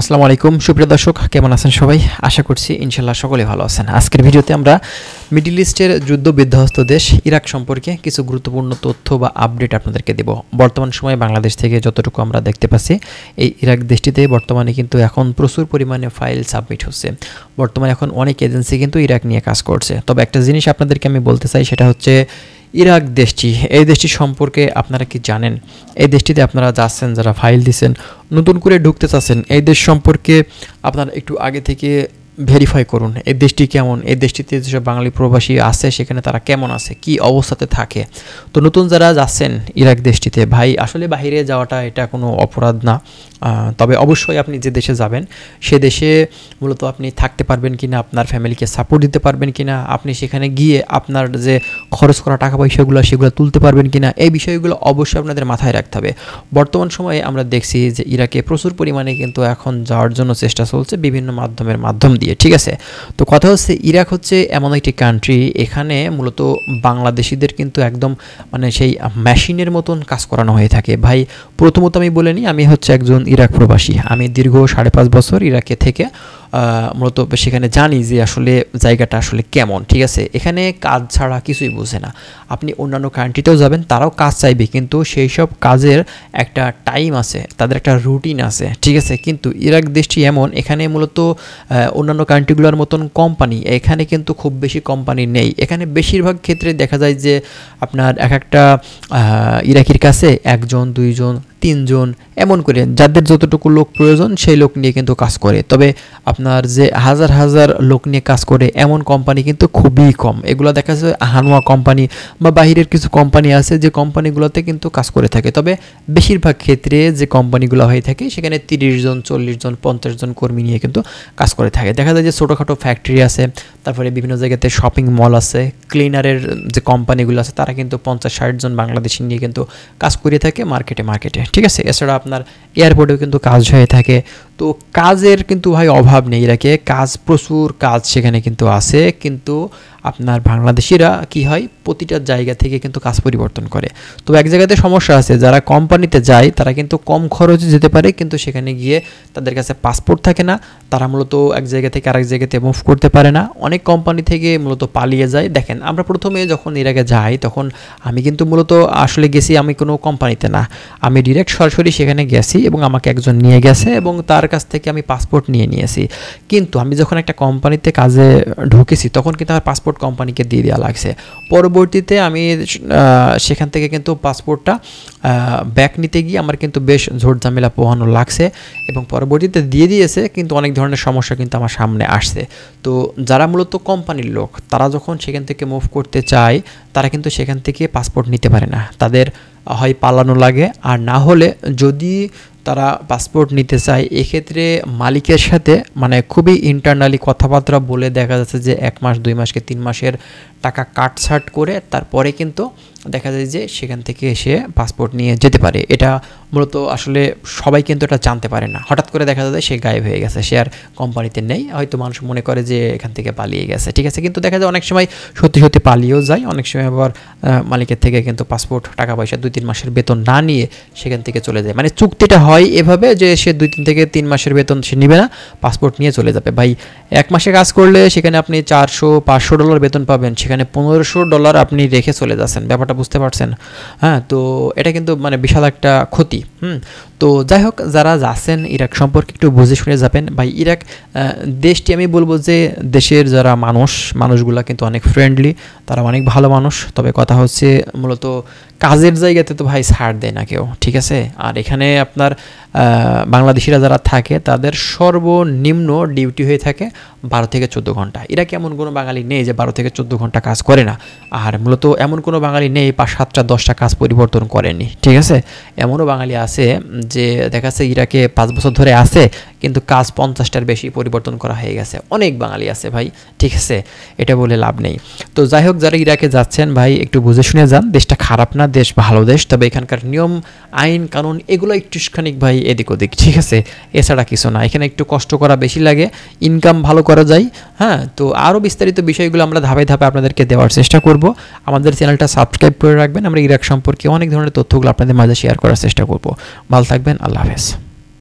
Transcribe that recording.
আসসালামু আলাইকুম সুপ্রিয় দর্শক, কেমন আছেন সবাই? আশা করছি ইনশাল্লাহ সকলে ভালো আছেন। আজকের ভিডিওতে আমরা মিডল ইস্টের যুদ্ধ বিধ্বস্ত দেশ ইরাক সম্পর্কে কিছু গুরুত্বপূর্ণ তথ্য বা আপডেট আপনাদেরকে দেব। বর্তমান সময়ে বাংলাদেশ থেকে যতটুকু আমরা দেখতে পাচ্ছি, এই ইরাক দেশটিতে বর্তমানে কিন্তু এখন প্রচুর পরিমাণে ফাইল সাবমিট হচ্ছে। বর্তমানে এখন অনেক এজেন্সি কিন্তু ইরাক নিয়ে কাজ করছে। তবে একটা জিনিস আপনাদেরকে আমি বলতে চাই, সেটা হচ্ছে ইরাক দেশটি, এই দেশটি সম্পর্কে আপনারা কি জানেন? এই দেশটিতে আপনারা যাচ্ছেন, যারা ফাইল দিচ্ছেন, নতুন করে ঢুকতে চাচ্ছেন, এই দেশ সম্পর্কে আপনারা একটু আগে থেকে ভেরিফাই করুন এই দেশটি কেমন, এই দেশটিতে যেসব বাঙালি প্রবাসী আছে সেখানে তারা কেমন আছে, কি অবস্থাতে থাকে। তো নতুন যারা যাচ্ছেন ইরাক দেশটিতে, ভাই আসলে বাইরে যাওয়াটা এটা কোনো অপরাধ না। তবে অবশ্যই আপনি যে দেশে যাবেন সে দেশে মূলত আপনি থাকতে পারবেন কিনা, আপনার ফ্যামিলিকে সাপোর্ট দিতে পারবেন কিনা, আপনি সেখানে গিয়ে আপনার যে খরচ করা টাকা পয়সাগুলো সেগুলো তুলতে পারবেন কিনা, এই বিষয়গুলো অবশ্যই আপনাদের মাথায় রাখতে হবে। বর্তমান সময়ে আমরা দেখছি যে ইরাকে প্রচুর পরিমাণে কিন্তু এখন যাওয়ার জন্য চেষ্টা চলছে বিভিন্ন মাধ্যম দিয়ে, ঠিক আছে। তো কথা হচ্ছে ইরাক হচ্ছে এমন একটি কান্ট্রি, এখানে মূলত বাংলাদেশিদের কিন্তু একদম মানে সেই মেশিনের মতন কাজ করানো হয়ে থাকে। ভাই প্রথমত আমি বলে নিই, আমি হচ্ছে একজন ইরাক প্রবাসী। আমি দীর্ঘ 5.5 বছর ইরাকে থেকে মূলত সেখানে জানি যে আসলে জায়গাটা আসলে কেমন, ঠিক আছে। এখানে কাজ ছাড়া কিছুই বোঝে না। আপনি অন্যান্য কান্ট্রিতেও যাবেন, তারাও কাজ চাইবে, কিন্তু সেই সব কাজের একটা টাইম আছে, তাদের একটা রুটিন আছে, ঠিক আছে। কিন্তু ইরাক দেশটি এমন, এখানে মূলত অন্যান্য কান্ট্রিগুলোর মতন কোম্পানি এখানে কিন্তু খুব বেশি কোম্পানি নেই। এখানে বেশিরভাগ ক্ষেত্রে দেখা যায় যে আপনার একটা ইরাকির কাছে 1 জন 2 জন 3 জন এমন করে যাদের যতটুকু লোক প্রয়োজন সেই লোক নিয়ে কিন্তু কাজ করে। তবে আপনার যে হাজার হাজার লোক নিয়ে কাজ করে এমন কোম্পানি কিন্তু খুবই কম। এগুলো দেখা যায় হানুয়া কোম্পানি বা বাহিরের কিছু কোম্পানি আছে যে কোম্পানিগুলোতে কিন্তু কাজ করে থাকে। তবে বেশিরভাগ ক্ষেত্রে যে কোম্পানিগুলো হয়ে থাকে সেখানে 30 জন 40 জন 50 জন কর্মী নিয়ে কিন্তু কাজ করে থাকে। দেখা যায় যে ছোটোখাটো ফ্যাক্টরি আছে, তারপরে বিভিন্ন জায়গাতে শপিং মল আছে, ক্লিনারের যে কোম্পানিগুলো আছে তারা কিন্তু 50-60 জন বাংলাদেশি নিয়ে কিন্তু কাজ করে থাকে মার্কেটে, ঠিক আছে। এছাড়া আপনার এয়ারপোর্টেও কিন্তু কাজ হয়ে থাকে। তো কাজের কিন্তু ভাই অভাব নেই ইরাকে, প্রচুর কাজ সেখানে কিন্তু আছে। কিন্তু আপনার বাংলাদেশিরা কি হয়, প্রতিটা জায়গা থেকে কিন্তু কাজ পরিবর্তন করে। তো এক জায়গাতে সমস্যা আছে, যারা কোম্পানিতে যায় তারা কিন্তু কম খরচে যেতে পারে, কিন্তু সেখানে গিয়ে তাদের কাছে পাসপোর্ট থাকে না, তারা মূলত এক জায়গা থেকে আরেক জায়গাতে মুভ করতে পারে না। অনেক কোম্পানি থেকে মূলত পালিয়ে যায়। দেখেন আমরা প্রথমে যখন ইরাকে যাই তখন আমি কিন্তু মূলত আসলে গেছি আমি কোনো কোম্পানিতে না, আমি ডিরেক্ট সরাসরি সেখানে গেছি এবং আমাকে একজন নিয়ে গেছে এবং তার কাছ থেকে আমি পাসপোর্ট নিয়েছি। কিন্তু আমি যখন একটা কোম্পানিতে কাজে ঢুকেছি তখন কিন্তু আমার পাসপোর্ট কোম্পানিকে দিয়ে দেওয়া লাগছে। পরবর্তীতে আমি সেখান থেকে কিন্তু পাসপোর্টটা ব্যাক নিতে গিয়ে আমার কিন্তু বেশ ঝোট ঝামেলা পোহানো লাগছে এবং পরবর্তীতে দিয়ে দিয়েছে, কিন্তু অনেক ধরনের সমস্যা কিন্তু আমার সামনে আসছে। তো যারা মূলত কোম্পানির লোক তারা যখন সেখান থেকে মুভ করতে চায় তারা কিন্তু সেখান থেকে পাসপোর্ট নিতে পারে না, তাদের হয় পালানো লাগে, আর না হলে যদি তারা পাসপোর্ট নিতে চায় এক্ষেত্রে মালিকের সাথে মানে খুবই ইন্টারনালি কথাবার্তা বলে দেখা যাচ্ছে যে 1 মাস 2 মাসকে 3 মাসের টাকা কাটছাট করে তারপরে কিন্তু দেখা যায় যে সেখান থেকে এসে পাসপোর্ট নিয়ে যেতে পারে। এটা মূলত আসলে সবাই কিন্তু এটা জানতে পারে না। হঠাৎ করে দেখা যায় সে গায়েব হয়ে গেছে, সে আর কোম্পানিতে নেই, হয়তো মানুষ মনে করে যে এখান থেকে পালিয়ে গেছে, ঠিক আছে। কিন্তু দেখা যায় অনেক সময় সত্যি পালিয়েও যায়, অনেক সময় আবার মালিকের থেকে কিন্তু পাসপোর্ট টাকা পয়সা 2-3 মাসের বেতন না নিয়ে সেখান থেকে চলে যায়। মানে চুক্তিটা হয় এভাবে যে সে 2 থেকে 3 মাসের বেতন সে নেবে না, পাসপোর্ট নিয়ে চলে যাবে। ভাই 1 মাসে কাজ করলে সেখানে আপনি $400-500 বেতন পাবেন, সেখানে $1500 আপনি রেখে চলে যাচ্ছেন। ব্যাপারটা বুঝতে পারছেন? হ্যাঁ, তো এটা কিন্তু মানে বিশাল একটা ক্ষতি। তো যাই হোক, যারা যাচ্ছেন ইরাক সম্পর্কে একটু বুঝে শুনে যাবেন। ভাই ইরাক দেশটি আমি বলবো যে দেশের যারা মানুষগুলা কিন্তু অনেক ফ্রেন্ডলি, তারা অনেক ভালো মানুষ। তবে কথা হচ্ছে মূলত কাজের জায়গাতে তো ভাই ছাড় দেয় না কেউ, ঠিক আছে। আর এখানে আপনার বাংলাদেশিরা যারা থাকে তাদের সর্বনিম্ন ডিউটি হয়ে থাকে 12 থেকে 14 ঘন্টা। ইরাকে এমন কোনো বাঙালি নেই যে 12 থেকে 14 ঘন্টা কাজ করে না। আর মূলত এমন কোনো বাঙালি নেই 5-7টা 10টা কাজ পরিবর্তন করেনি, ঠিক আছে। এমনও বাঙালি আছে যে দেখা যাচ্ছে ইরাকে 5 বছর ধরে আছে কিন্তু কাজ 50টার বেশি পরিবর্তন করা হয়ে গেছে। অনেক বাঙালি আছে ভাই, ঠিক আছে, এটা বলে লাভ নেই। তো যাই হোক, যারা ইরাকে যাচ্ছেন ভাই একটু বুঝে শুনে যান। দেশটা খারাপ না, দেশ ভালো দেশ। তবে এখানকার নিয়ম আইন কানুন এগুলো একটুখানিক ভাই এদিক ওদিক, ঠিক আছে, এছাড়া কিছু না। এখানে একটু কষ্ট করা বেশি লাগে, ইনকাম ভালো করা যায়। হ্যাঁ, তো আরও বিস্তারিত বিষয়গুলো আমরা ধাপে ধাপে আপনাদেরকে দেওয়ার চেষ্টা করব। আমাদের চ্যানেলটা সাবস্ক্রাইব করে রাখবেন। আমরা ইরাক সম্পর্কে অনেক ধরনের তথ্যগুলো আপনাদের মাঝে শেয়ার করার চেষ্টা করব। ভালো থাকবেন, আল্লাহ হাফেজ।